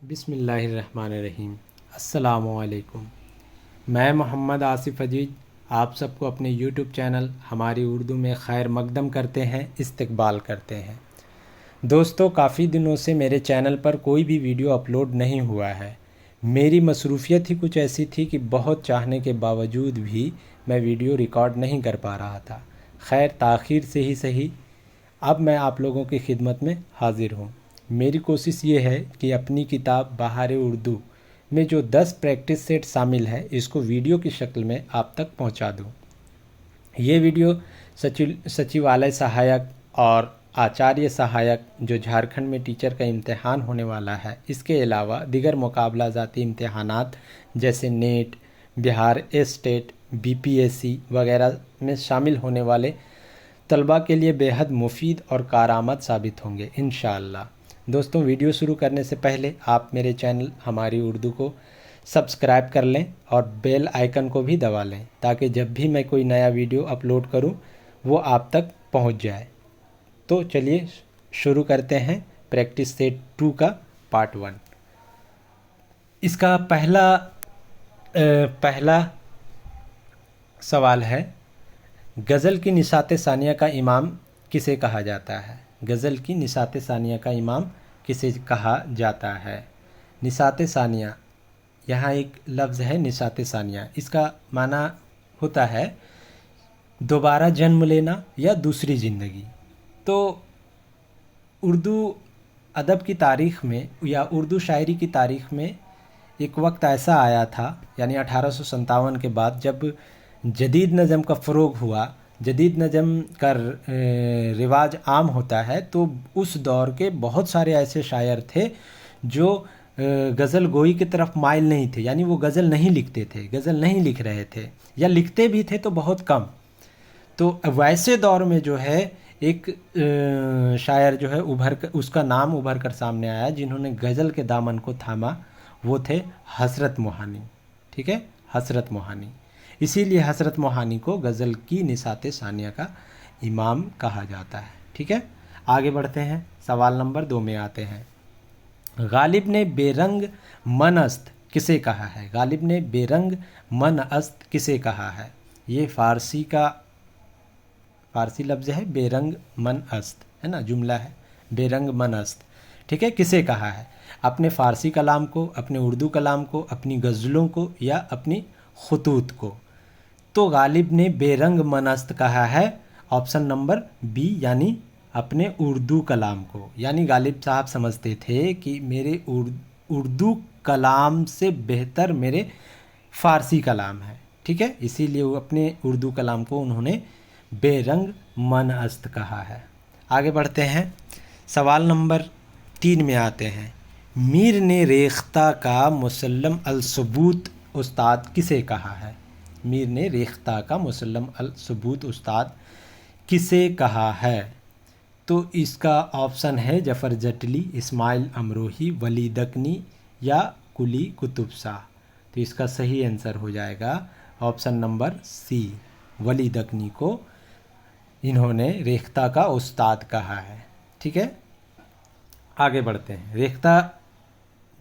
बिस्मिल्लाहिर्रहमानिर्रहीम। अस्सलामुअलैकुम। मैं मोहम्मद आसिफ़ अजीज आप सबको अपने यूट्यूब चैनल हमारी उर्दू में खैर मकदम करते हैं, इस्तकबाल करते हैं। दोस्तों, काफ़ी दिनों से मेरे चैनल पर कोई भी वीडियो अपलोड नहीं हुआ है। मेरी मसरूफ़ियत ही कुछ ऐसी थी कि बहुत चाहने के बावजूद भी मैं वीडियो रिकॉर्ड नहीं कर पा रहा था। खैर, ताख़ीर से ही सही, अब मैं आप लोगों की खिदमत में हाज़िर हूँ। मेरी कोशिश ये है कि अपनी किताब बहार उर्दू में जो 10 प्रैक्टिस सेट शामिल है, इसको वीडियो की शक्ल में आप तक पहुँचा दूँ। ये वीडियो सचिवालय सहायक और आचार्य सहायक जो झारखंड में टीचर का इम्तिहान होने वाला है, इसके अलावा दिगर मुकाबला जाती इम्तिहानात जैसे नेट, बिहार स्टेट, बीपीएससी वगैरह में शामिल होने वाले तलबा के लिए बेहद मुफीद और कारआमद साबित होंगे इंशाअल्लाह। दोस्तों, वीडियो शुरू करने से पहले आप मेरे चैनल हमारी उर्दू को सब्सक्राइब कर लें और बेल आइकन को भी दबा लें ताकि जब भी मैं कोई नया वीडियो अपलोड करूं वो आप तक पहुंच जाए। तो चलिए शुरू करते हैं प्रैक्टिस सेट 2 का पार्ट 1। इसका पहला सवाल है, गज़ल की निशात सानिया का इमाम किसे कहा जाता है? गज़ल की निशात सानिया का इमाम किसे कहा जाता है? निशात सानिया, यहाँ एक लफ्ज़ है निशात सानिया, इसका माना होता है दोबारा जन्म लेना या दूसरी ज़िंदगी। तो उर्दू अदब की तारीख़ में या उर्दू शायरी की तारीख़ में एक वक्त ऐसा आया था, यानी 1857 के बाद, जब जदीद नज़म का फ़रोग़ हुआ, जदीद नज़म का रिवाज आम होता है, तो उस दौर के बहुत सारे ऐसे शायर थे जो गज़ल गोई की तरफ माइल नहीं थे, यानी वो गज़ल नहीं लिखते थे, गज़ल नहीं लिख रहे थे, या लिखते भी थे तो बहुत कम। तो वैसे दौर में जो है एक शायर जो है उसका नाम उभर कर सामने आया जिन्होंने गज़ल के दामन को थामा, वो थे हज़रत मोहानी। ठीक है, हज़रत मोहानी। इसीलिए हज़रत मोहानी को गज़ल की निशात सानिया का इमाम कहा जाता है। ठीक है, आगे बढ़ते हैं, सवाल नंबर 2 में आते हैं। गालिब ने बेरंग मन अस्त किसे कहा है? गालिब ने बेरंग मन अस्त किसे कहा है? ये फ़ारसी लफ्ज़ है, बेरंग मन अस्त है ना, जुमला है, बेरंग मन अस्त। ठीक है, किसे कहा है? अपने फ़ारसी कलाम को, अपने उर्दू कलाम को, अपनी गज़लों को, या अपनी खुतूत को? तो गालिब ने बेरंग मनस्त कहा है ऑप्शन नंबर बी, यानी अपने उर्दू कलाम को। यानी गालिब साहब समझते थे कि मेरे उर्दू कलाम से बेहतर मेरे फ़ारसी कलाम है। ठीक है, इसीलिए वो अपने उर्दू कलाम को उन्होंने बेरंग मनअस्त कहा है। आगे बढ़ते हैं, सवाल नंबर 3 में आते हैं। मीर ने रेख्ता का मुसल्लम अल सबूत उस्ताद किसे कहा है? मीर ने रेख्ता का मुसल्लम अल सबूत उस्ताद किसे कहा है? तो इसका ऑप्शन है जफ़र जटली, इस्माइल अमरोही, वली दकनी या कुली कुतुब शाह। तो इसका सही आंसर हो जाएगा ऑप्शन नंबर सी, वली दकनी को इन्होंने रेख्ता का उस्ताद कहा है। ठीक है, आगे बढ़ते हैं। रेख्ता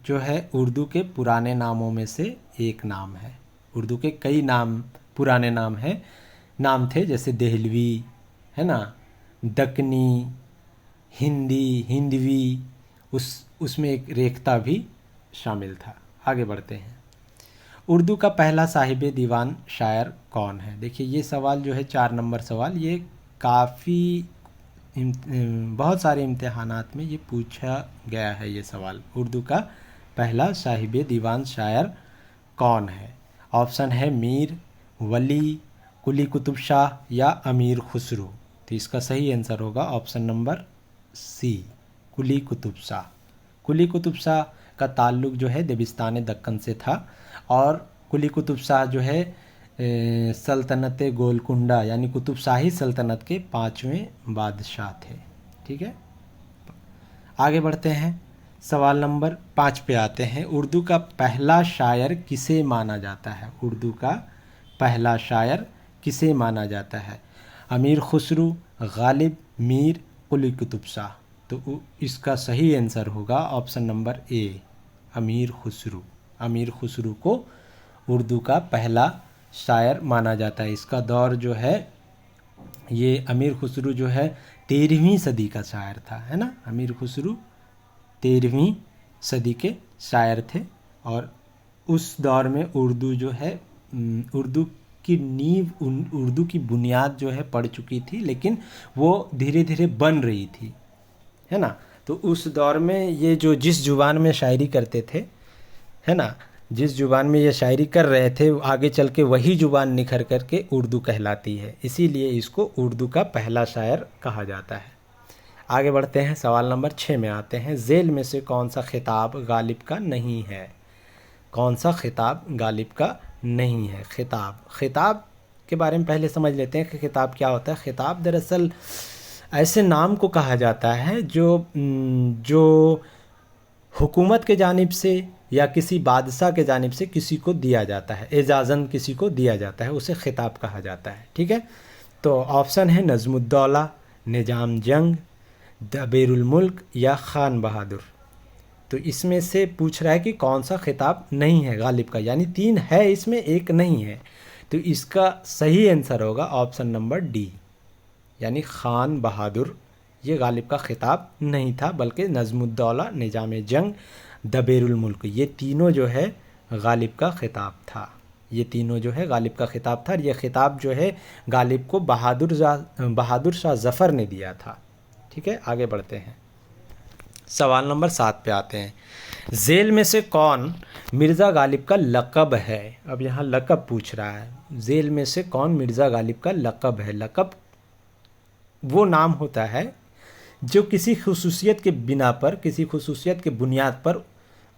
जो है उर्दू के पुराने नामों में से एक नाम है। उर्दू के कई पुराने नाम थे, जैसे देहलवी है ना, दकनी, हिंदवी, उसमें एक रेख्ता भी शामिल था। आगे बढ़ते हैं। उर्दू का पहला साहिब दीवान शायर कौन है? देखिए, ये सवाल जो है 4 नंबर सवाल, ये काफ़ी बहुत सारे इम्तिहानात में ये पूछा गया है। ये सवाल, उर्दू का पहला साहिब दीवान शायर कौन है? ऑप्शन है मीर, वली, कुली कुतुब शाह या अमीर खुसरो। तो इसका सही आंसर होगा ऑप्शन नंबर सी, कुली कुतुब शाह। कुली कुतुब शाह का ताल्लुक़ जो है दबिस्तान दक्कन से था, और कुली कुतुब शाह जो है सल्तनत गोलकुंडा यानी कुतुब शाही सल्तनत के 5वें बादशाह थे। ठीक है, आगे बढ़ते हैं, सवाल नंबर 5 पे आते हैं। उर्दू का पहला शायर किसे माना जाता है? उर्दू का पहला शायर किसे माना जाता है? अमीर खुसरो, गालिब, मीर, कुली कुतुब शाह। तो इसका सही आंसर होगा ऑप्शन नंबर ए, अमीर खुसरू। अमीर खुसरू को उर्दू का पहला शायर माना जाता है। इसका दौर जो है, ये अमीर खुसरू जो है 13वीं सदी का शायर था, है ना। अमीर खुसरू 13वीं सदी के शायर थे और उस दौर में उर्दू जो है, उर्दू की नींव, उर्दू की बुनियाद जो है पड़ चुकी थी, लेकिन वो धीरे धीरे बन रही थी, है ना। तो उस दौर में ये जो जिस जुबान में शायरी करते थे, है ना, जिस जुबान में ये शायरी कर रहे थे, आगे चल के वही जुबान निखर कर के उर्दू कहलाती है, इसीलिए इसको उर्दू का पहला शायर कहा जाता है। आगे बढ़ते हैं, सवाल नंबर 6 में आते हैं। ज़ेल में से कौन सा खिताब गालिब का नहीं है? कौन सा खिताब गालिब का नहीं है? खिताब के बारे में पहले समझ लेते हैं कि खिताब क्या होता है। खिताब दरअसल ऐसे नाम को कहा जाता है जो हुकूमत के जानिब से या किसी बादशाह के जानिब से किसी को दिया जाता है, एजाज़न किसी को दिया जाता है, उसे खिताब कहा जाता है। ठीक है, तो ऑप्शन है नज़्मुद्दौला, निज़ाम जंग, दबीरुल मुल्क या खान बहादुर। तो इसमें से पूछ रहा है कि कौन सा खिताब नहीं है गालिब का, यानी 3 है इसमें, एक नहीं है। तो इसका सही आंसर होगा ऑप्शन नंबर डी, यानी खान बहादुर ये गालिब का खिताब नहीं था, बल्कि नज़्मुद्दौला, निज़ाम जंग, दबीरुल मुल्क, ये तीनों जो है गालिब का खिताब था। ये तीनों जो है गालिब का खिताब था। ये खिताब जो है गालिब को बहादुर शाह ज़फ़र ने दिया था। ठीक है, आगे बढ़ते हैं, सवाल नंबर 7 पे आते हैं। ज़ेल में से कौन मिर्ज़ा गालिब का लक़ब है? अब यहाँ लक़ब पूछ रहा है। ज़ेल में से कौन मिर्ज़ा गालिब का लक़ब है? लक़ब वो नाम होता है जो किसी खुसूसियत के बिना पर, किसी खुसूसियत के बुनियाद पर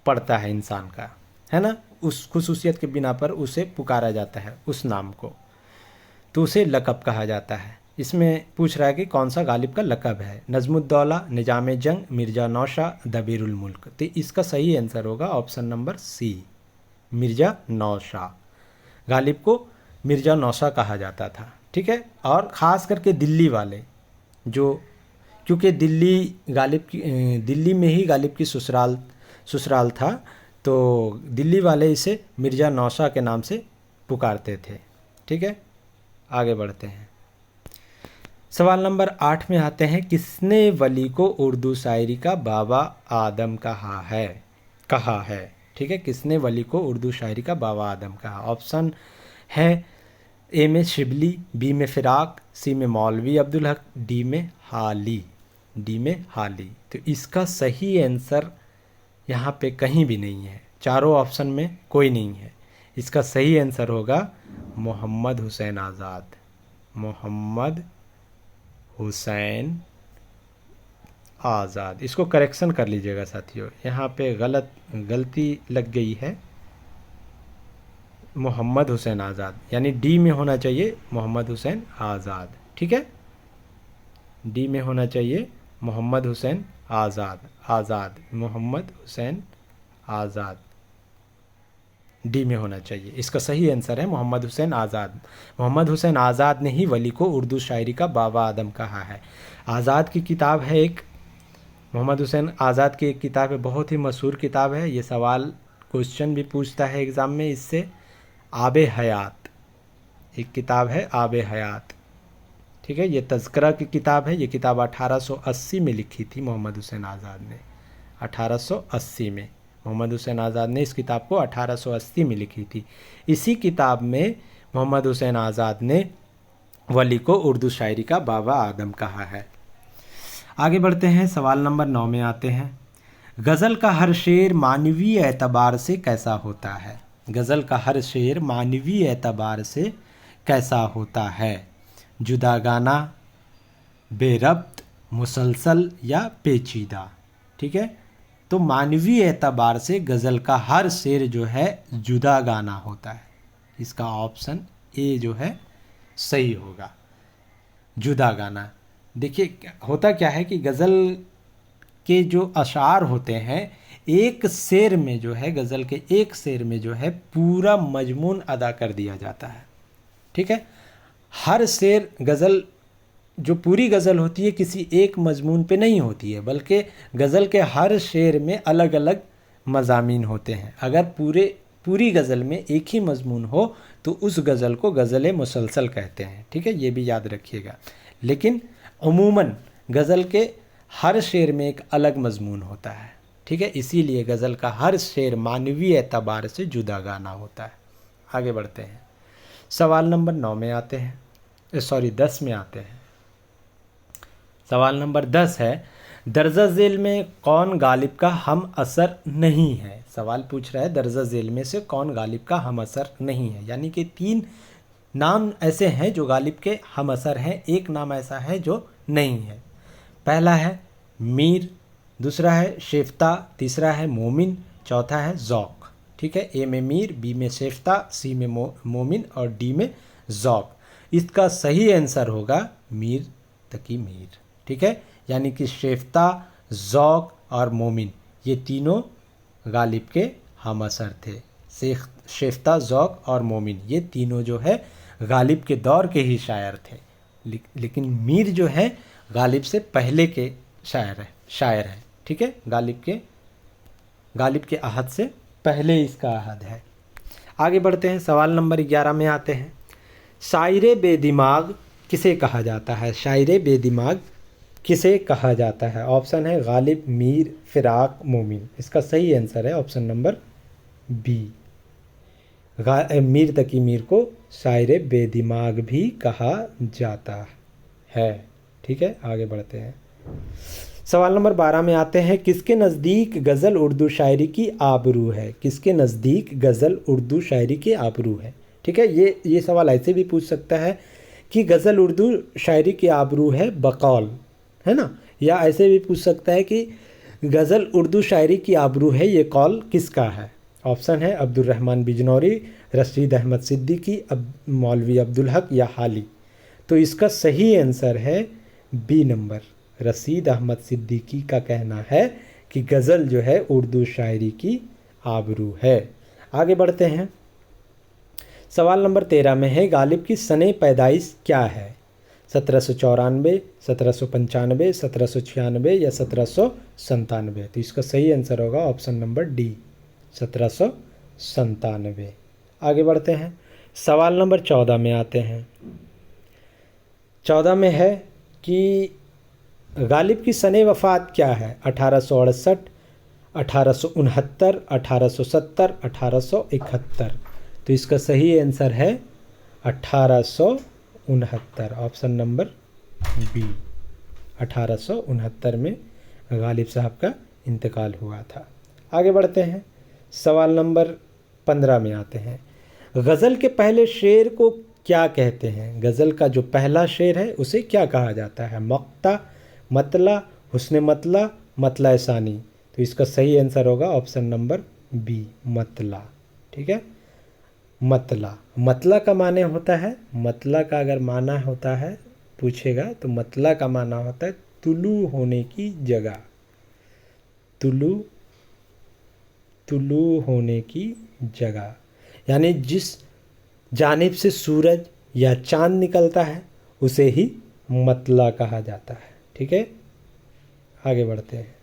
पड़ता है इंसान का, है ना। उस खुसूसियत के बिना पर उसे पुकारा जाता है, उस नाम को, तो उसे लक़ब कहा जाता है। इसमें पूछ रहा है कि कौन सा गालिब का लक़ब है? नज़्मुद्दौला, निज़ाम जंग, मिर्ज़ा नौशाह, दबीरुल मुल्क। तो इसका सही आंसर होगा option number C, Mirza Naushah. Ghalib को मिर्ज़ा नौशाह कहा जाता था। ठीक है, और ख़ास करके दिल्ली वाले, जो क्योंकि दिल्ली में ही गालिब की ससुराल था, तो दिल्ली वाले इसे मिर्ज़ा नौशाह के नाम से पुकारते थे। ठीक है, आगे बढ़ते हैं, सवाल नंबर 8 में आते हैं। किसने वली को उर्दू शायरी का बाबा आदम कहा है? ठीक है, किसने वली को उर्दू शायरी का बाबा आदम कहा? ऑप्शन है ए में शिबली, बी में फ़िराक, सी में मौलवी अब्दुल हक, डी में हाली। तो इसका सही आंसर यहाँ पे कहीं भी नहीं है, चारों ऑप्शन में कोई नहीं है। इसका सही आंसर होगा मोहम्मद हुसैन आज़ाद। मोहम्मद हुसैन आज़ाद। इसको करेक्शन कर लीजिएगा साथियों, यहाँ पे गलती लग गई है। मोहम्मद हुसैन आज़ाद, यानी डी में होना चाहिए मोहम्मद हुसैन आज़ाद। ठीक है, डी में होना चाहिए मोहम्मद हुसैन आज़ाद, मोहम्मद हुसैन आज़ाद, डी में होना चाहिए। इसका सही आंसर है मोहम्मद हुसैन आज़ाद। मोहम्मद हुसैन आज़ाद ने ही वली को उर्दू शायरी का बाबा आदम कहा है। आज़ाद की किताब है एक, मोहम्मद हुसैन आज़ाद की एक किताब है, बहुत ही मशहूर किताब है। ये सवाल क्वेश्चन भी पूछता है एग्ज़ाम में इससे। आबे हयात एक किताब है, आबे हयात। ठीक है, ये तज़किरा की किताब है। ये किताब 1880 में लिखी थी मोहम्मद हुसैन आज़ाद ने। 1880 में मोहम्मद हुसैन आज़ाद ने इस किताब को 1880 में लिखी थी। इसी किताब में मोहम्मद हुसैन आज़ाद ने वली को उर्दू शायरी का बाबा आदम कहा है। आगे बढ़ते हैं, सवाल नंबर 9 में आते हैं। गज़ल का हर शेर मानवीय एतबार से कैसा होता है? गज़ल का हर शेर मानवीय एतबार से कैसा होता है? जुदागाना, बेरब्त, मुसलसल या पेचीदा। ठीक है, तो मानवीय एतबार से गज़ल का हर शेर जो है जुदा गाना होता है। इसका ऑप्शन ए जो है सही होगा, जुदा गाना। देखिए होता क्या है कि गज़ल के जो अशार होते हैं, एक शेर में जो है, गज़ल के एक शेर में जो है पूरा मजमून अदा कर दिया जाता है। ठीक है, हर शेर गज़ल, जो पूरी गज़ल होती है किसी एक मजमून पे नहीं होती है, बल्कि गज़ल के हर शेर में अलग अलग मज़ामीन होते हैं। अगर पूरी गज़ल में एक ही मज़मून हो तो उस गज़ल को गज़ल मुसलसल कहते हैं। ठीक है, ये भी याद रखिएगा। लेकिन अमूमन गज़ल के हर शेर में एक अलग मज़मून होता है। ठीक है, इसीलिए गज़ल का हर शेर मानवीय एतबार से जुदा गाना होता है। आगे बढ़ते हैं, सवाल नंबर 9 में आते हैं, 10 में आते हैं। सवाल नंबर 10 है, दर्जा झेल में कौन गालिब का हम असर नहीं है। सवाल पूछ रहा है दर्जा झेल में से कौन गालिब का हम असर नहीं है, यानी कि 3 नाम ऐसे हैं जो गालिब के हम असर हैं, एक नाम ऐसा है जो नहीं है। पहला है मीर, दूसरा है शेफ्ता, तीसरा है मोमिन, चौथा है ज़ौक़। ठीक है, ए में मीर, बी में शेफ्ता, सी में मोमिन और डी में ज़ौक़। इसका सही आंसर होगा मीर तकी मीर। ठीक है, यानी कि शेफ्ता, ज़ौक़ और मोमिन ये तीनों गालिब के हम असर थे। शेफ्ता, ज़ौक़ और मोमिन ये तीनों जो है गालिब के दौर के ही शायर थे, लेकिन मीर जो है गालिब से पहले के शायर है। ठीक है, गालिब के अहद से पहले इसका अहद है। आगे बढ़ते हैं, सवाल नंबर 11 में आते हैं। शायर बेदिमाग किसे कहा जाता है। शायर बेदिमाग किसे कहा जाता है। ऑप्शन है गालिब, मीर, फिराक, मोमिन। इसका सही आंसर है ऑप्शन नंबर बी, मीर तकी मीर को शायर बेदिमाग भी कहा जाता है। ठीक है, आगे बढ़ते हैं, सवाल नंबर 12 में आते हैं। किसके नज़दीक गज़ल उर्दू शायरी की आबरू है। किसके नज़दीक गज़ल उर्दू शायरी की आबरू है। ठीक है, ये सवाल ऐसे भी पूछ सकता है कि गज़ल उर्दू शायरी की आबरू है बकौल, है ना, या ऐसे भी पूछ सकता है कि गज़ल उर्दू शायरी की आबरू है ये कौल किसका है। ऑप्शन है अब्दुर्रहमान बिजनौरी, रशीद अहमद सिद्दीकी, मौलवी अब्दुल हक या हाली। तो इसका सही आंसर है बी नंबर, रशीद अहमद सिद्दीकी का कहना है कि गज़ल जो है उर्दू शायरी की आबरू है। आगे बढ़ते हैं, सवाल नंबर 13 में है गालिब की सने पैदाइश क्या है। 1794, 1795, 1796 या 1797। तो इसका सही आंसर होगा ऑप्शन नंबर डी, 1797। आगे बढ़ते हैं, सवाल नंबर 14 में आते हैं। 14 में है कि गालिब की सने वफ़ात क्या है। 1868, 1869, 1870, 1871। तो इसका सही आंसर है 1869, ऑप्शन नंबर बी। 1869 में गालिब साहब का इंतकाल हुआ था। आगे बढ़ते हैं, सवाल नंबर 15 में आते हैं। गज़ल के पहले शेर को क्या कहते हैं। गज़ल का जो पहला शेर है उसे क्या कहा जाता है। मक्ता, मतला, हुस्न मतला, मतला सानी। तो इसका सही आंसर होगा ऑप्शन नंबर बी, मतला। ठीक है, मतला। मतला का माने होता है, मतला का अगर माना होता है पूछेगा तो मतला का माना होता है तुलू होने की जगह। तुलू होने की जगह, यानी जिस जानिब से सूरज या चांद निकलता है उसे ही मतला कहा जाता है। ठीक है, आगे बढ़ते हैं,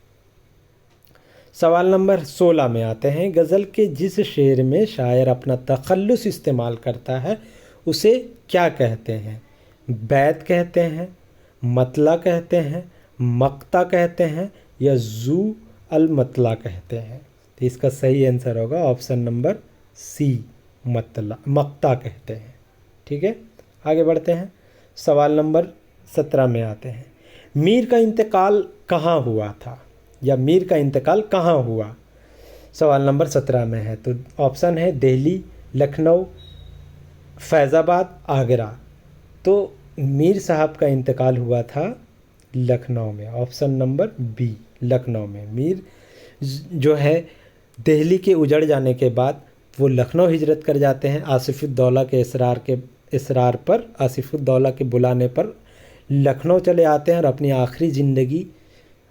सवाल नंबर 16 में आते हैं। गज़ल के जिस शेर में शायर अपना तखल्लुस इस्तेमाल करता है उसे क्या कहते हैं। बैत कहते हैं, मतला कहते हैं, मक्ता कहते हैं या जू अल मतला कहते हैं। तो इसका सही आंसर होगा ऑप्शन नंबर सी, मतला, मक्ता कहते हैं। ठीक है, आगे बढ़ते हैं, सवाल नंबर 17 में आते हैं। मीर का इंतकाल कहाँ हुआ था, या मीर का इंतकाल कहाँ हुआ। सवाल नंबर 17 में है, तो ऑप्शन है दिल्ली, लखनऊ, फैज़ाबाद, आगरा। तो मीर साहब का इंतकाल हुआ था लखनऊ में, ऑप्शन नंबर बी, लखनऊ में। मीर जो है दिल्ली के उजड़ जाने के बाद वो लखनऊ हिजरत कर जाते हैं। आसिफुद्दौला के इसरार पर, आसिफुद्दौला के बुलाने पर लखनऊ चले आते हैं और अपनी आखिरी ज़िंदगी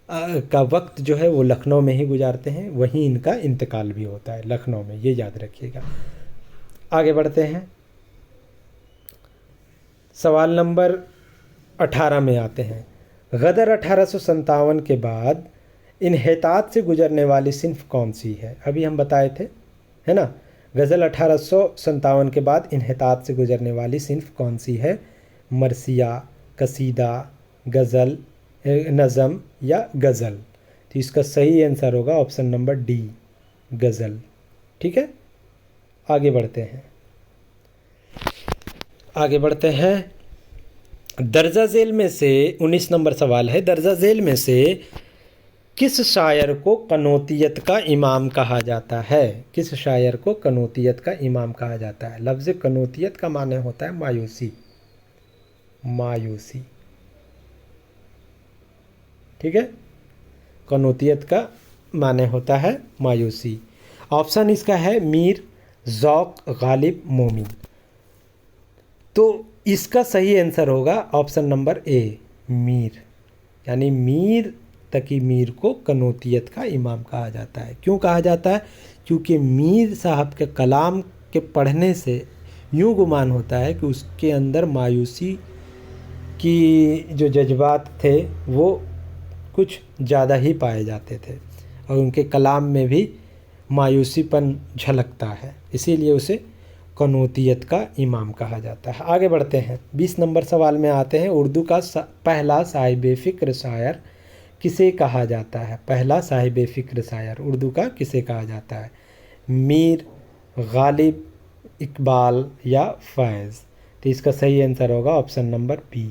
का वक्त जो है वो लखनऊ में ही गुजारते हैं। वहीं इनका इंतकाल भी होता है, लखनऊ में, ये याद रखिएगा। आगे बढ़ते हैं, सवाल नंबर 18 में आते हैं। गदर 1857 के बाद इन्हितात से गुजरने वाली सिन्फ कौन सी है? अभी हम बताए थे, है ना। गज़ल 1857 के बाद इन्हितात से गुजरने वाली सिन्फ कौन सी है? मरसिया, कसीदा, गज़ल, नज़म या गज़ल। तो इसका सही आंसर होगा ऑप्शन नंबर डी, गज़ल। ठीक है, आगे बढ़ते हैं। दर्जा झेल में से 19 नंबर सवाल है। दर्जा झेल में से किस शायर को कनौतियत का इमाम कहा जाता है? किस शायर को कनौतियत का इमाम कहा जाता है? लफ्ज़ कनौतियत का माने होता है मायूसी, मायूसी। ठीक है, कनौतियत का माने होता है मायूसी। ऑप्शन इसका है मीर, ज़ौक़, गालिब, मोमिन। तो इसका सही आंसर होगा ऑप्शन नंबर ए, मीर। यानी मीर तकी मीर को कनौतियत का इमाम कहा जाता है। क्यों कहा जाता है? क्योंकि मीर साहब के कलाम के पढ़ने से यूँ गुमान होता है कि उसके अंदर मायूसी की जो जज्बात थे वो कुछ ज़्यादा ही पाए जाते थे और उनके कलाम में भी मायूसीपन झलकता है, इसीलिए उसे कनौतियत का इमाम कहा जाता है। आगे बढ़ते हैं, 20 नंबर सवाल में आते हैं। उर्दू का पहला साहिब फ़िक्र शायर किसे कहा जाता है? पहला साहिब फ़िक्र शायर उर्दू का किसे कहा जाता है? मीर, गालिब, इकबाल या फैज़। तो इसका सही आंसर होगा ऑप्शन नंबर बी,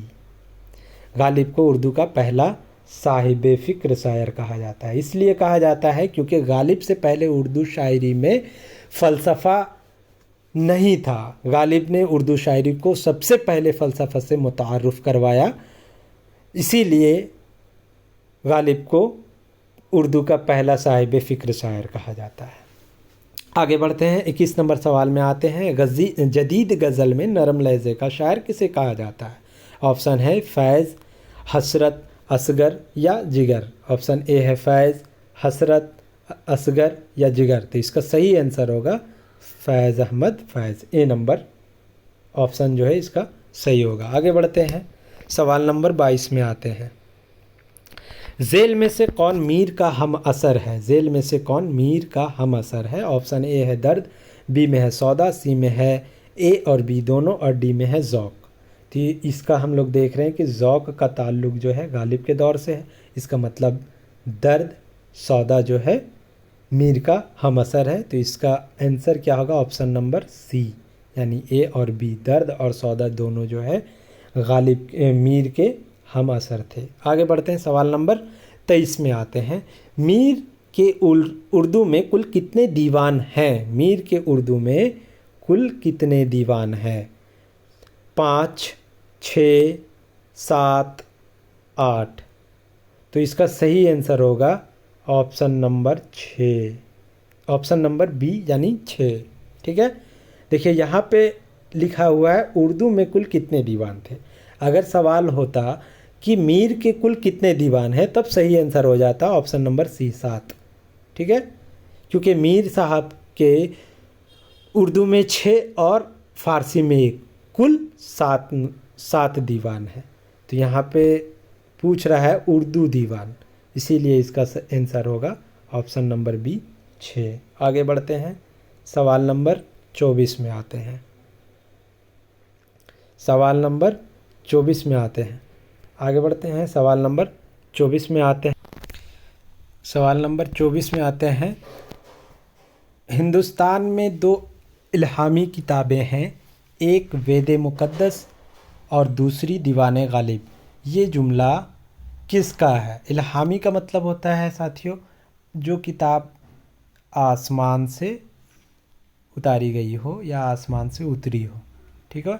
गालिब को उर्दू का पहला साहिब फ़िक्र शायर कहा जाता है। इसलिए कहा जाता है क्योंकि गालिब से पहले उर्दू शायरी में फ़लसफ़ा नहीं था। गालिब ने उर्दू शायरी को सबसे पहले फ़लसफ़ा से मुतारुफ़ करवाया, इसीलिए गालिब को उर्दू का पहला साहिब फ़िक्र शायर कहा जाता है। आगे बढ़ते हैं, 21 नंबर सवाल में आते हैं। जदीद गज़ल में नरम लहजे का शायर किसे कहा जाता है? ऑप्शन है फैज़, हसरत, असगर या जिगर। ऑप्शन ए है फैज़, हसरत, असगर या जिगर। तो इसका सही आंसर होगा फैज़ अहमद, फैज़। ए नंबर ऑप्शन जो है इसका सही होगा। आगे बढ़ते हैं, सवाल नंबर 22 में आते हैं। झेल में से कौन मीर का हम असर है? झेल में से कौन मीर का हम असर है? ऑप्शन ए है दर्द, बी में है सौदा, सी में है ए और बी दोनों और डी में है ज़ौक़। तो इसका हम लोग देख रहे हैं कि ज़ौक़ का ताल्लुक़ जो है गालिब के दौर से है, इसका मतलब दर्द, सौदा जो है मीर का हम असर है। तो इसका आंसर क्या होगा? ऑप्शन नंबर सी, यानी ए और बी, दर्द और सौदा दोनों जो है गालिब मीर के हम असर थे। आगे बढ़ते हैं, सवाल नंबर 23 में आते हैं। मीर के उर्दू में कुल कितने दीवान हैं? मीर के उर्दू में कुल कितने दीवान हैं? 5, 6, 7, 8। तो इसका सही आंसर होगा option number 6, option number B यानी 6। ठीक है, देखिए यहाँ पे लिखा हुआ है उर्दू में कुल कितने दीवान थे। अगर सवाल होता कि मीर के कुल कितने दीवान हैं, तब सही आंसर हो जाता ऑप्शन नंबर सी, 7। ठीक है, क्योंकि मीर साहब के उर्दू में 6 और फ़ारसी में 1, कुल 7 दीवान है। तो यहाँ पे पूछ रहा है उर्दू दीवान, इसीलिए इसका आंसर होगा ऑप्शन नंबर बी, 6। आगे बढ़ते हैं, सवाल नंबर 24 में आते हैं। सवाल नंबर 24 में आते हैं। आगे बढ़ते हैं, सवाल नंबर 24 में आते हैं। सवाल नंबर 24 में आते हैं। हिंदुस्तान में 2 इल्हामी किताबें हैं, एक वेद मुक़द्दस और दूसरी दीवाने गालिब। ये जुमला किसका है? इल्हामी का मतलब होता है साथियों जो किताब आसमान से उतारी गई हो या आसमान से उतरी हो। ठीक है,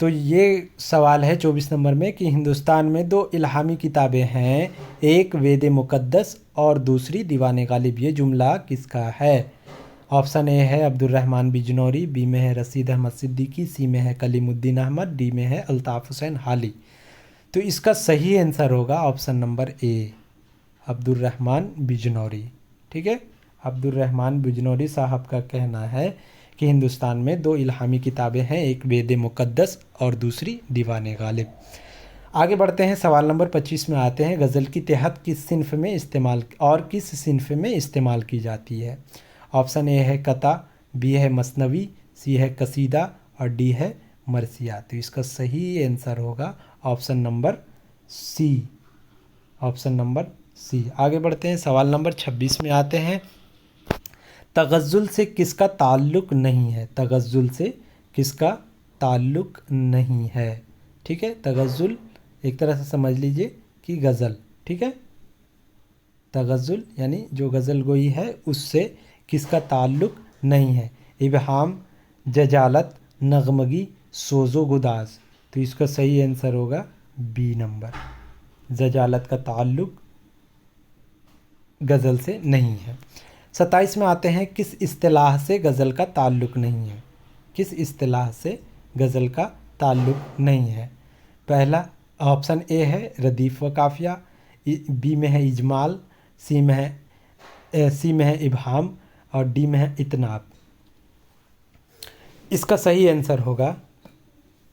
तो ये सवाल है 24 नंबर में कि हिंदुस्तान में 2 इल्हामी किताबें हैं, एक वेद मुक़द्दस और दूसरी दीवाने गालिब। ये जुमला किसका है? ऑप्शन ए है अब्दुर्रहमान बिजनौरी, बी में है रशीद अहमद सिद्दीकी, सी में है कलीमुद्दीन अहमद, डी में है अल्ताफ़ हुसैन हाली। तो इसका सही आंसर होगा option number A, Abdurrahman Bijnori. ठीक है, अब्दुर्रहमान बिजनौरी साहब का कहना है कि हिंदुस्तान में 2 इल्हामी किताबें हैं, एक वेद मुक़द्दस और दूसरी दीवाने गालिब। आगे बढ़ते हैं, सवाल नंबर 25 में आते हैं। गज़ल की तेहत किस सिन्फ में इस्तेमाल और किस सिन्फ में इस्तेमाल की जाती है? ऑप्शन ए है कता, बी है मसनवी, सी है कसीदा और डी है मरसिया। तो इसका सही आंसर होगा option number C, option number C. आगे बढ़ते हैं, सवाल नंबर 26 में आते हैं। तगज़्ज़ुल से किसका ताल्लुक़ नहीं है? तगज़्ज़ुल से किसका ताल्लुक़ नहीं है? ठीक है, तगज़्ज़ुल एक तरह से समझ लीजिए कि गज़ल, ठीक है। तगज़्ज़ुल यानी जो गज़ल गोई है उससे किसका ताल्लुक़ नहीं है? इबहाम, जजालत, नगमगी, सोज़ो गुदाज। तो इसका सही आंसर होगा बी नंबर, जजालत का ताल्लुक़ गज़ल से नहीं है। 27 में आते हैं, किस इस्तिलाह से गज़ल का ताल्लुक़ नहीं है? किस इस्तिलाह से गज़ल का ताल्लुक़ नहीं है? पहला ऑप्शन ए है रदीफ़ व काफ़िया, बी में है इजमाल, सी में है इबहाम और डी में है इतनाब। इसका सही आंसर होगा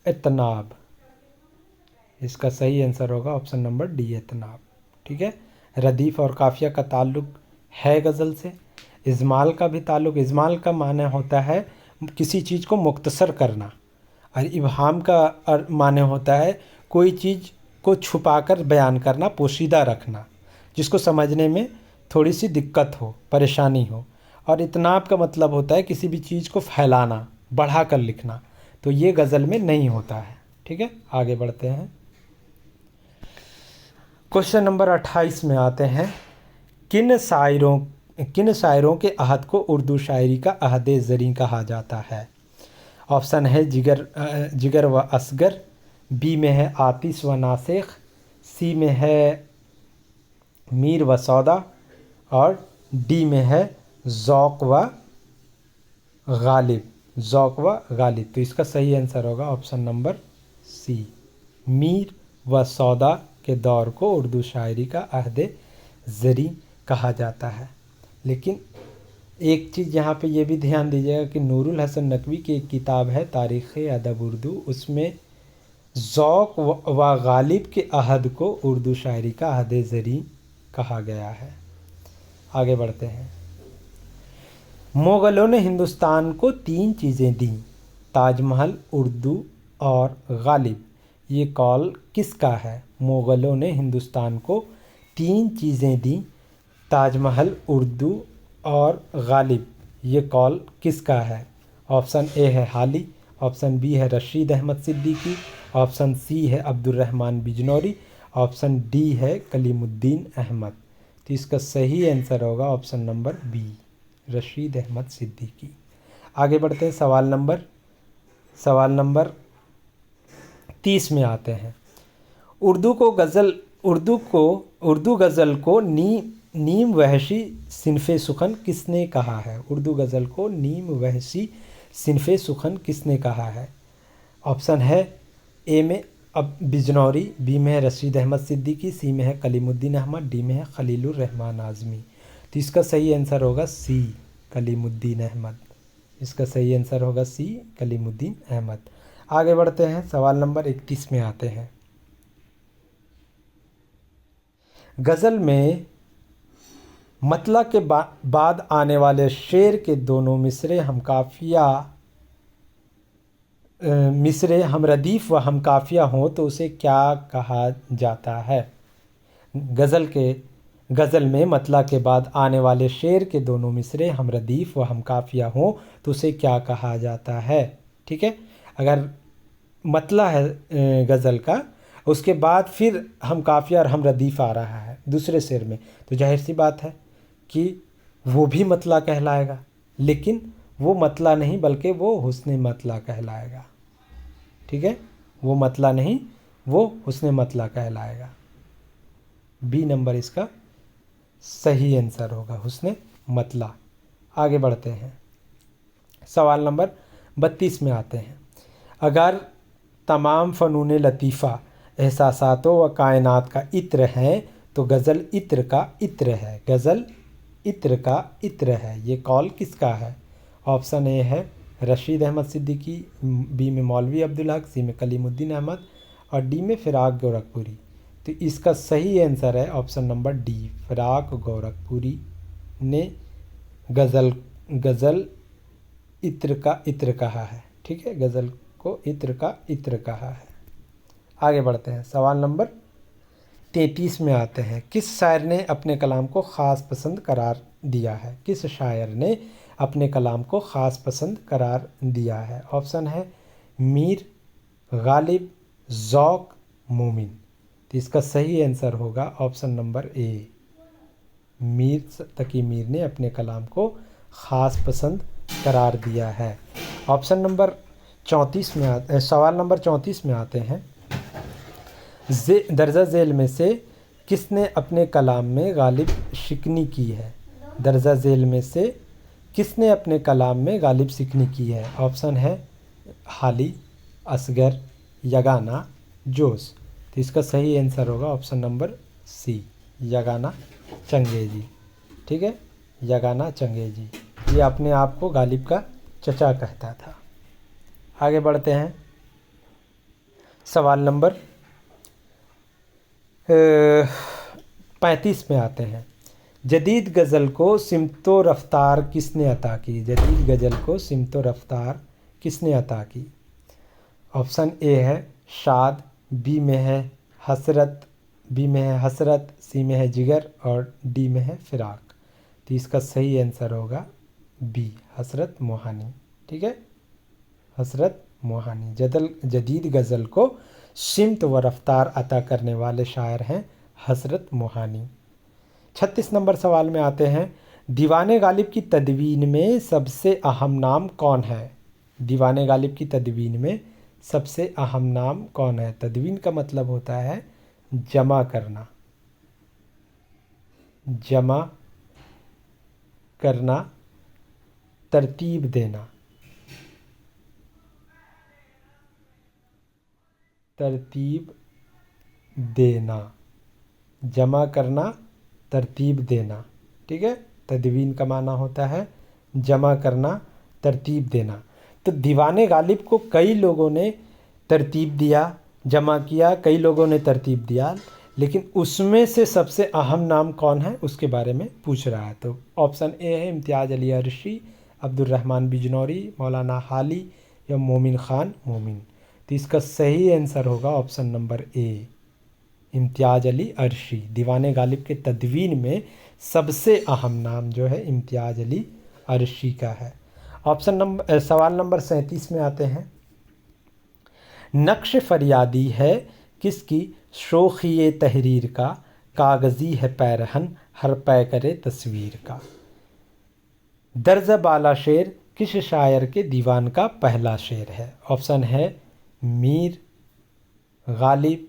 इतनाब। इसका सही आंसर होगा ऑप्शन नंबर डी, इतनाब। ठीक है, रदीफ़ और काफ़िया का ताल्लुक़ है गज़ल से। इजमाल का भी ताल्लुक़, इजमाल का माने होता है किसी चीज़ को मुख्तसर करना, और इबहाम का माने होता है कोई चीज़ को छुपाकर बयान करना, पोशीदा रखना, जिसको समझने में थोड़ी सी दिक्कत हो, परेशानी हो। और इतनाब का मतलब होता है किसी भी चीज़ को फैलाना, बढ़ा कर लिखना। तो ये गज़ल में नहीं होता है। ठीक है, आगे बढ़ते हैं। क्वेश्चन नंबर 28 में आते हैं। किन शायरों के अहद को उर्दू शायरी का अहद ज़री कहा जाता है? ऑप्शन है जिगर व असगर, बी में है आतिश व नासिख, सी में है मीर व सौदा और डी में है ज़ौक़ व गालिब। ज़ौक़ व गालिब। तो इसका सही आंसर होगा ऑप्शन नंबर सी, मीर व सौदा के दौर को उर्दू शायरी का अहद ज़री कहा जाता है। लेकिन एक चीज़ यहाँ पे ये भी ध्यान दीजिएगा कि नूरुल हसन नकवी की एक किताब है तारीख़ अदब उर्दू, उसमें ज़ौक़ व गालिब के अहद को उर्दू शायरी का अहद ज़री कहा गया है। आगे बढ़ते हैं। मुग़लों ने हिंदुस्तान को 3 चीज़ें दी, ताजमहल, उर्दू और गालिब। ये कॉल किसका है? मुग़लों ने हिंदुस्तान को 3 चीज़ें दी, ताजमहल, उर्दू और गालिब। ये कॉल किसका है? ऑप्शन ए है हाली, ऑप्शन बी है रशीद अहमद सिद्दीकी, ऑप्शन सी है अब्दुर्रहमान बिजनौरी, ऑप्शन डी है कलीमुद्दीन अहमद। तो इसका सही आंसर होगा option number B, Rashid Ahmad Siddiqui. आगे बढ़ते हैं, सवाल नंबर 30 में आते हैं। उर्दू गज़ल को नीम वहशी सिनफ़े सुखन किसने कहा है? उर्दू गज़ल को नीम वहशी सिनफ़े सुखन किसने कहा है? ऑप्शन है ए में अब बिजनौरी, बी में है रशीद अहमद सिद्दीकी, सी में है कलीमुद्दीन अहमद, डी में है खलीलुर रहमान आज़मी। तो इसका सही आंसर होगा सी, कलीमुद्दीन अहमद। इसका सही आंसर होगा सी, कलीमुद्दीन अहमद। आगे बढ़ते हैं, सवाल नंबर 31 में आते हैं। गज़ल में मतला के बाद आने वाले शेर के दोनों मिसरे हम रदीफ़ व हम काफ़िया हों तो उसे क्या कहा जाता है? गज़ल में मतला के बाद आने वाले शेर के दोनों मिसरे हम रदीफ़ व हम काफ़िया हों तो उसे क्या कहा जाता है? ठीक है, अगर मतला है गज़ल का, उसके बाद फिर हम काफ़िया और हम रदीफ़ आ रहा है दूसरे शेर में, तो जाहिर सी बात है कि वो भी मतला कहलाएगा, लेकिन वो मतला नहीं बल्कि वो हुस्न मतला कहलाएगा। ठीक है, वो मतला नहीं, वो हुस्न मतला कहलाएगा। बी नंबर इसका सही आंसर होगा, हुस्न मतला। आगे बढ़ते हैं, सवाल नंबर 32 में आते हैं। अगर तमाम फ़नून लतीफ़ा एहसासातों व कायनात का इत्र हैं तो गज़ल इत्र का इत्र है। गज़ल इत्र का इत्र है। ये कॉल किसका है? ऑप्शन ए है रशीद अहमद सिद्दीकी, बी में मौलवी अब्दुल हक, सी में कलीमुद्दीन अहमद और डी में फिराक गोरखपुरी। तो इसका सही आंसर है option number D, Firaq Gorakhpuri ने गज़ल इत्र कहा है। ठीक है, गज़ल को इत्र कहा है। आगे बढ़ते हैं, सवाल नंबर 33 में आते हैं। किस शायर ने अपने कलाम को ख़ास पसंद करार दिया है? किस शायर ने अपने कलाम को ख़ास पसंद करार दिया है? ऑप्शन है मीर, गालिब, ज़ौक़, मोमिन। तो इसका सही आंसर होगा ऑप्शन नंबर ए, मीर तकी मीर ने अपने कलाम को ख़ास पसंद करार दिया है। ऑप्शन नंबर 34 में सवाल नंबर 34 में आते हैं। दर्जा झेल में से किसने अपने कलाम में गालिब शिकनी की है? दर्जा झेल में से किसने अपने कलाम में गालिब शिकनी की है? ऑप्शन है हाली, असगर, यगाना, जोश। तो इसका सही आंसर होगा option number C, Yagana Changezi. ठीक है, यगाना चंगेजी, ये अपने आप को गालिब का चचा कहता था। आगे बढ़ते हैं, सवाल नंबर 35 में आते हैं। जदीद गज़ल को सिमतो रफ्तार किसने अता की? जदीद गज़ल को सिमतो रफ्तार किसने अता की? ऑप्शन ए है शाद, बी में है हसरत, सी में है जिगर और डी में है फिराक। तो इसका सही आंसर होगा बी, हसरत मोहानी। ठीक है, हसरत मोहानी। जदीद गज़ल को सिमत व रफ्तार अता करने वाले शायर हैं हसरत मोहानी। 36 नंबर सवाल में आते हैं। दीवाने गालिब की तदवीन में सबसे अहम नाम कौन है? दीवाने गालिब की तदवीन में सबसे अहम नाम कौन है? तदवीन का मतलब होता है जमा करना, जमा करना, तरतीब देना, तरतीब देना, जमा करना, तरतीब देना। ठीक है, तदवीन का माना होता है जमा करना, तरतीब देना। तो दीवाने गालिब को कई लोगों ने तरतीब दिया, जमा किया, कई लोगों ने तरतीब दिया, लेकिन उसमें से सबसे अहम नाम कौन है उसके बारे में पूछ रहा है। तो ऑप्शन ए है इम्तियाज़ अली अरशी, अब्दुर्रहमान बिजनौरी, मौलाना हाली या मोमिन ख़ान मोमिन। तो इसका सही आंसर होगा ऑप्शन नंबर ए, इम्तियाज़ अली अरशी। दीवाने गालिब के तदवीन में सबसे अहम नाम जो है इम्तियाज़ अली अरशी का है। सवाल नंबर 37 में आते हैं। नक्श फरियादी है किसकी शोखी तहरीर का, कागज़ी है पैरहन हर पै करे तस्वीर का। दर्ज बाला शेर किस शायर के दीवान का पहला शेर है? ऑप्शन है मीर, गालिब,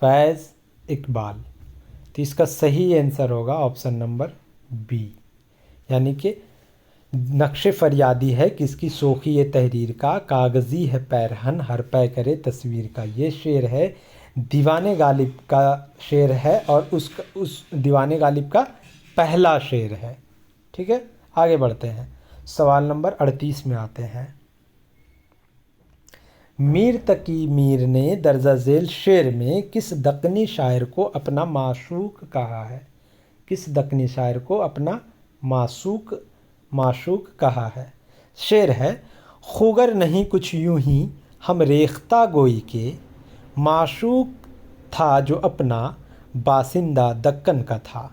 फैज़, इकबाल। तो इसका सही आंसर होगा ऑप्शन नंबर बी, यानी कि नक्श फरियादी है किसकी शोखी ये तहरीर का, कागज़ी है पैरहन हर पै करे तस्वीर का। ये शेर है दीवाने गालिब का शेर है और उस दीवाने गालिब का पहला शेर है। ठीक है, आगे बढ़ते हैं, सवाल नंबर 38 में आते हैं। मीर तकी मीर ने दर्जा झेल शेर में किस दक्कनी शायर को अपना माशूक कहा है? किस दक्कनी शायर को अपना माशूक कहा है? शेर है खुगर नहीं कुछ यूं ही हम रेख्ता गोई के, माशूक था जो अपना बासिंदा दक्कन का था।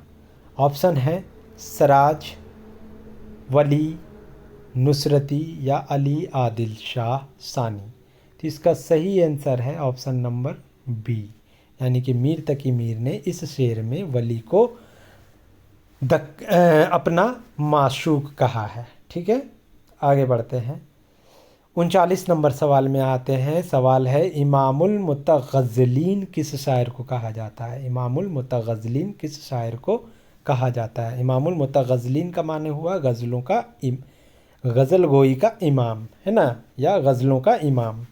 ऑप्शन है सराज, वली, नुसरती या अली आदिल शाह सानी। तो इसका सही आंसर है ऑप्शन नंबर बी, यानी कि मीर तकी मीर ने इस शेर में वली को अपना माशूक कहा है। ठीक है, आगे बढ़ते हैं, 39 नंबर सवाल में आते हैं। सवाल है इमामुल मुतग़ज़्ज़लीन किस शायर को कहा जाता है? इमामुल मुतग़ज़्ज़लीन किस शायर को कहा जाता है? इमामुल मुतग़ज़्ज़लीन का माने हुआ गज़लों का गज़ल गोई का इमाम, है ना, या गज़लों का इमाम।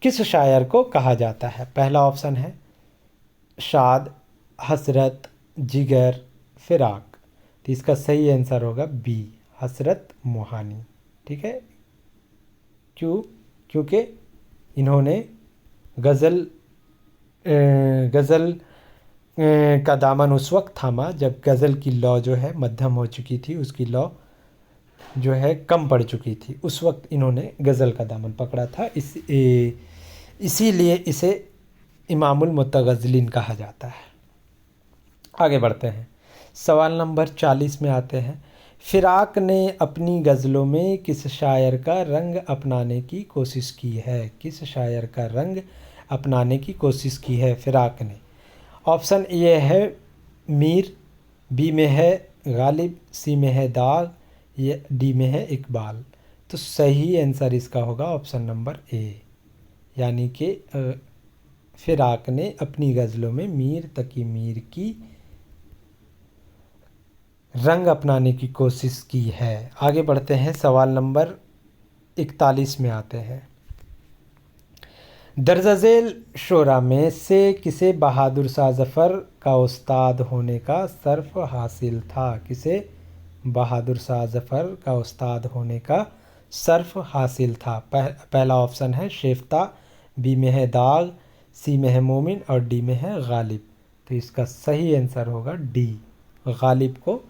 किस शायर को कहा जाता है? पहला ऑप्शन है शाद, हसरत, जिगर, फिराक। तो इसका सही आंसर होगा बी, हसरत मोहानी। ठीक है, क्योंकि इन्होंने गज़ल गज़ल का दामन उस वक्त थामा जब गज़ल की लौ जो है मध्यम हो चुकी थी, उसकी लौ जो है कम पड़ चुकी थी, उस वक्त इन्होंने गज़ल का दामन पकड़ा था। इसीलिए इसे इमामुल मुतगज़्ज़लिन कहा जाता है। आगे बढ़ते हैं, सवाल नंबर 40 में आते हैं। फ़िराक ने अपनी गज़लों में किस शायर का रंग अपनाने की कोशिश की है? किस शायर का रंग अपनाने की कोशिश की है फ़िराक ने? ऑप्शन ए है मीर, बी में है गालिब, सी में है दाग, या डी में है इकबाल। तो सही आंसर इसका होगा ऑप्शन नंबर ए, यानी कि फ़िराक ने अपनी गज़लों में मीर तकी मीर की रंग अपनाने की कोशिश की है। आगे बढ़ते हैं, सवाल नंबर 41 में आते हैं। दर्ज झेल शोरा में से किसे बहादुर शाह ज़फ़र का उस्ताद होने का शर्फ हासिल था? किसे बहादुर शाह ज़फ़र का उस्ताद होने का शर्फ हासिल था? पहला ऑप्शन है शेफ्ता, बी में है दाग, सी में है मोमिन और डी में है गालिब। तो इसका सही आंसर होगा डी, गालिब को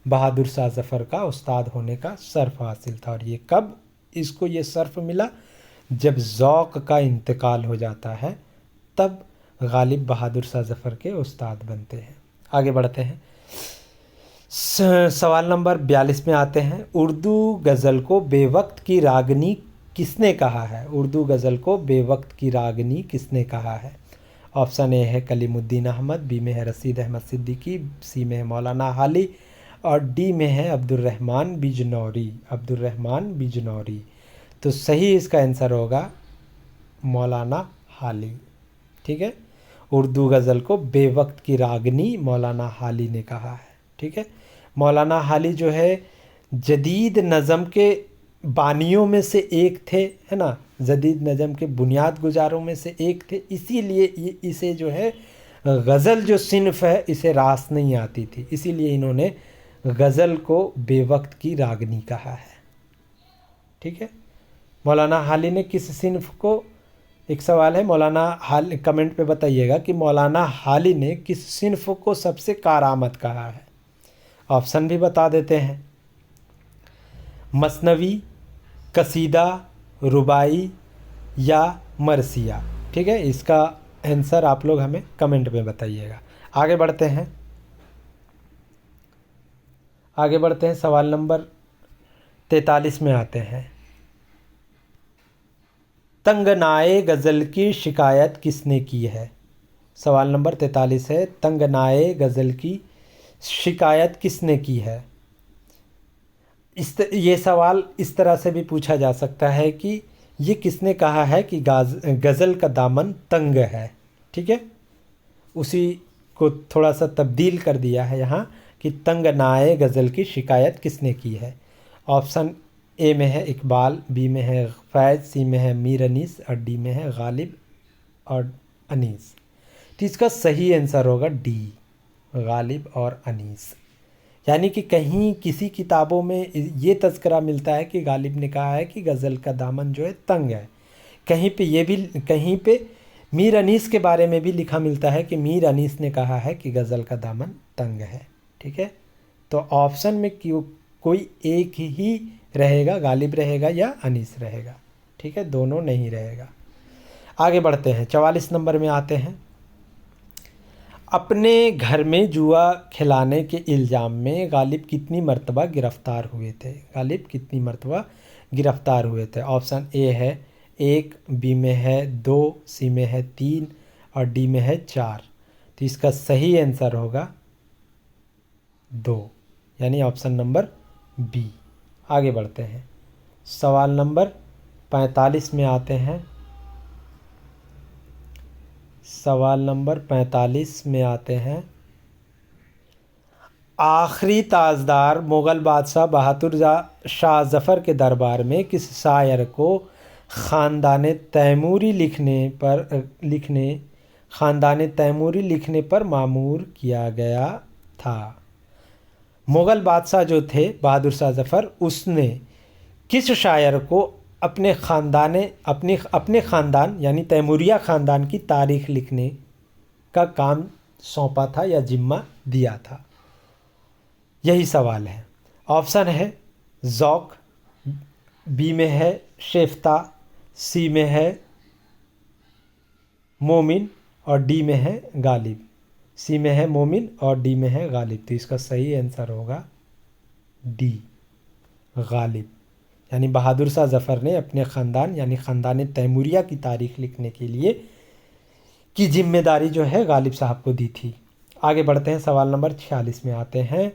बहादुर शाह ज़फ़र का उस्ताद होने का शर्फ हासिल था। और ये कब इसको ये शर्फ मिला? जब ज़ौक़ का इंतकाल हो जाता है तब गालिब बहादुर शाह ज़फ़र के उस्ताद बनते हैं। आगे बढ़ते हैं, सवाल नंबर 42 में आते हैं। उर्दू गज़ल को बेवक्त की रागनी किसने कहा है? उर्दू गज़ल को बेवक्त की रागनी किसने कहा है? ऑप्शन ए है कलीमुद्दीन अहमद, बी में है रशीद अहमद सिद्दीकी, सी में है मौलाना हाली और डी में है अब्दुर्रहमान बिजनौरी। अब्दुर्रहमान बिजनौरी। तो सही इसका आंसर होगा मौलाना हाली। ठीक है, उर्दू गज़ल को बेवक्त की रागनी मौलाना हाली ने कहा है। ठीक है, मौलाना हाली जो है जदीद नज़म के बानियों में से एक थे, है ना, जदीद नज़म के बुनियाद गुजारों में से एक थे। इसीलिए इसे जो है गज़ल जो सिन्फ है इसे रास नहीं आती थी, इसीलिए इन्होंने गज़ल को बेवक्त की रागनी कहा है। ठीक है, मौलाना हाली ने किस सिन्फ को, एक सवाल है मौलाना हाली, कमेंट पे बताइएगा कि मौलाना हाली ने किस सिन्फ को सबसे कारआमद कहा है? ऑप्शन भी बता देते हैं, मसनवी, कसीदा, रुबाई या मरसिया। ठीक है, इसका आंसर आप लोग हमें कमेंट में बताइएगा। आगे बढ़ते हैं, सवाल नंबर 43 में आते हैं। तंगनाए गज़ल की शिकायत किसने की है? सवाल नंबर 43 है, तंगनाए गज़ल की शिकायत किसने की है? ये सवाल इस तरह से भी पूछा जा सकता है कि ये किसने कहा है कि गज़ल का दामन तंग है। ठीक है, उसी को थोड़ा सा तब्दील कर दिया है यहाँ कि तंगनाए गज़ल की शिकायत किसने की है। ऑप्शन ए में है इकबाल, बी में है फैज़, सी में है मीर अनीस और डी में है गालिब और अनीस। तो इसका सही आंसर होगा डी, गालिब और अनीस। यानी कि कहीं किसी किताबों में ये तज़किरा मिलता है कि गालिब ने कहा है कि गज़ल का दामन जो है तंग है। कहीं पे मीर अनीस के बारे में भी लिखा मिलता है कि मीर अनीस ने कहा है कि गज़ल का दामन तंग है। ठीक है, तो ऑप्शन में कोई एक ही रहेगा, गालिब रहेगा या अनीस रहेगा। ठीक है, दोनों नहीं रहेगा। आगे बढ़ते हैं, 44 नंबर में आते हैं। अपने घर में जुआ खिलाने के इल्ज़ाम में गालिब कितनी मरतबा गिरफ़्तार हुए थे? गालिब कितनी मरतबा गिरफ़्तार हुए थे? ऑप्शन ए है 1, बी में है 2, सी में है 3 और डी में है 4। तो इसका सही आंसर होगा 2, यानी ऑप्शन नंबर बी। आगे बढ़ते हैं, सवाल नंबर 45 में आते हैं। सवाल नंबर 45 में आते हैं। आखिरी ताजदार मुग़ल बादशाह बहादुर शाह ज़फ़र के दरबार में किस शायर को ख़ानदान तैमूरी लिखने पर मामूर किया गया था? मुग़ल बादशाह जो थे बहादुर शाह ज़फ़र, उसने किस शायर को अपने ख़ानदान यानी तैमूरिया ख़ानदान की तारीख़ लिखने का काम सौंपा था या जिम्मा दिया था? यही सवाल है। ऑप्शन है ज़ौक, बी में है शेफ्ता, सी में है मोमिन और डी में है गालिब। सी में है मोमिन और डी में है गालिब। तो इसका सही आंसर होगा डी, गालिब। यानी बहादुर शाह जफ़र ने अपने ख़ानदान यानी ख़ानदान तैमूरिया की तारीख़ लिखने के लिए की जिम्मेदारी जो है गालिब साहब को दी थी। आगे बढ़ते हैं, सवाल नंबर 46 में आते हैं।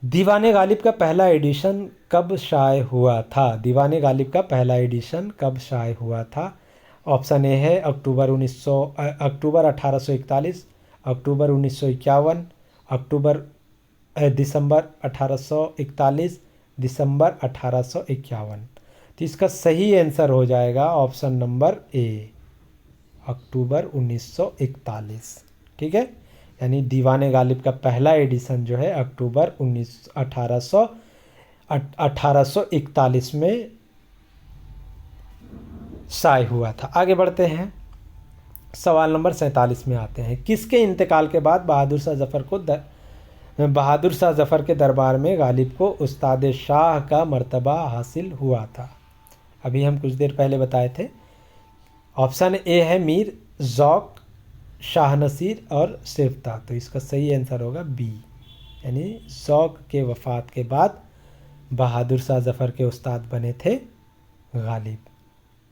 दीवाने गालिब का पहला एडिशन कब शाये हुआ था? दीवाने गालिब का पहला एडिशन कब शाये हुआ था? ऑप्शन ए है अक्टूबर 1841, अक्टूबर 1951, दिसंबर 1841, दिसंबर 1851। तो इसका सही आंसर हो जाएगा ऑप्शन नंबर ए, अक्टूबर 1941। ठीक है, यानी दीवाने गालिब का पहला एडिशन जो है अक्टूबर 1841 में शाये हुआ था। आगे बढ़ते हैं, सवाल नंबर 47 में आते हैं। किसके इंतकाल के बाद बहादुर शाह जफ़र के दरबार में गालिब को उस्ताद शाह का मर्तबा हासिल हुआ था? अभी हम कुछ देर पहले बताए थे। ऑप्शन ए है मीर, ज़ौक, शाह नसीर और शेफ्ता। तो इसका सही आंसर होगा बी, यानी ज़ौक के वफ़ात के बाद बहादुर शाह जफ़र के उस्ताद बने थे गालिब।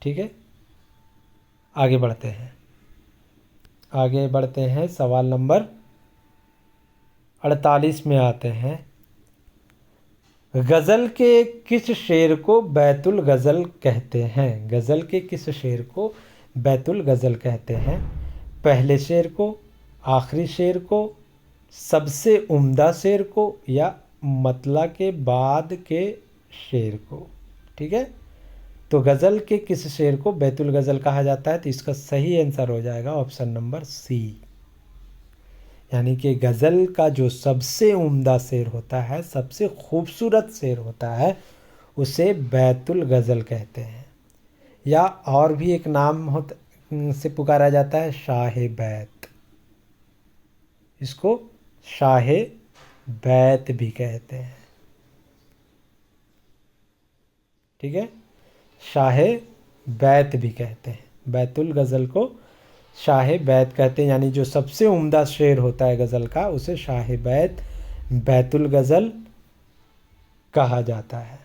ठीक है, आगे बढ़ते हैं, सवाल नंबर 48 में आते हैं। गज़ल के किस शेर को बैतुल गज़ल कहते हैं? गज़ल के किस शेर को बैतुल गज़ल कहते हैं? पहले शेर को, आखिरी शेर को, सबसे उम्दा शेर को या मतला के बाद के शेर को? ठीक है, तो गज़ल के किस शेर को बैतुल गज़ल कहा जाता है? तो इसका सही आंसर हो जाएगा ऑप्शन नंबर सी, यानी कि गज़ल का जो सबसे उम्दा शेर होता है, सबसे खूबसूरत शेर होता है, उसे बैतुल गज़ल कहते हैं। या और भी एक नाम से पुकारा जाता है, शाह बैत। इसको शाह बैत भी कहते हैं। ठीक है, शाह बैत भी कहते हैं। बैतुल गज़ल को शाह बैत कहते हैं, यानी जो सबसे उम्दा शेर होता है गज़ल का, उसे शाह बैत, बैतुल गज़ल कहा जाता है।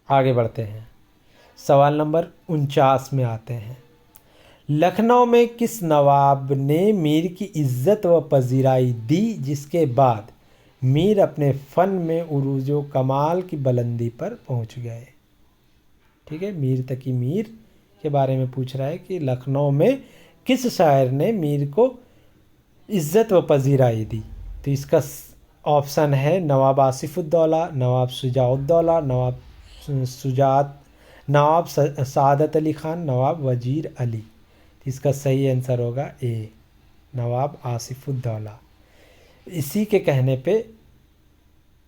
आगे बढ़ते हैं, सवाल नंबर 49 में आते हैं। लखनऊ में किस नवाब ने मीर की इज़्ज़त व पजीराई दी, जिसके बाद मीर अपने फ़न में उरूजो कमाल की बुलंदी पर पहुंच गए? ठीक है, मीर तकी मीर के बारे में पूछ रहा है कि लखनऊ में किस शायर ने मीर को इज़्ज़त व पजीराई दी? तो इसका ऑप्शन है नवाब आसिफुद्दौला, नवाब शुजाउद्दौला, नवाब सादत अली ख़ान, नवाब वजीर अली। इसका सही आंसर होगा ए, नवाब आसिफुद्दौला। इसी के कहने पे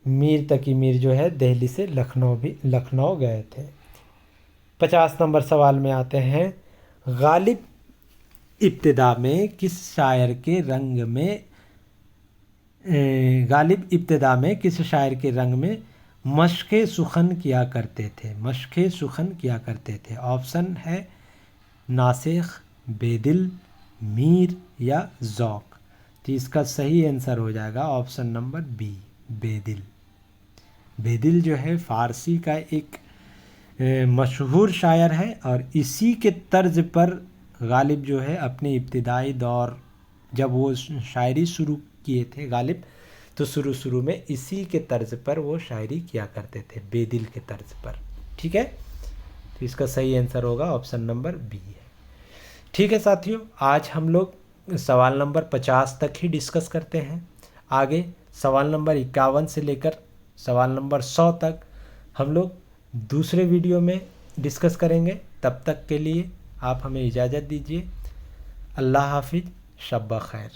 मीर तकी मीर जो है दिल्ली से लखनऊ गए थे। 50 नंबर सवाल में आते हैं। गालिब इब्तिदा में किस शायर के रंग में मशक़ सुखन किया करते थे? ऑप्शन है नासिख, बेदिल, मीर या ज़ौक। तो इसका सही आंसर हो जाएगा ऑप्शन नंबर बी, बेदिल। बेदिल जो है फ़ारसी का एक मशहूर शायर है और इसी के तर्ज पर गालिब जो है अपने इब्तिदाई दौर, जब वो शायरी शुरू किए थे गालिब, तो शुरू में इसी के तर्ज पर वो शायरी किया करते थे, बेदिल के तर्ज पर। ठीक है, तो इसका सही आंसर होगा ऑप्शन नंबर बी है। ठीक है साथियों, आज हम लोग सवाल नंबर 50 तक ही डिस्कस करते हैं। आगे सवाल नंबर 51 से लेकर सवाल नंबर 100 तक हम लोग दूसरे वीडियो में डिस्कस करेंगे। तब तक के लिए आप हमें इजाज़त दीजिए। अल्लाह हाफिज़, शब खैर।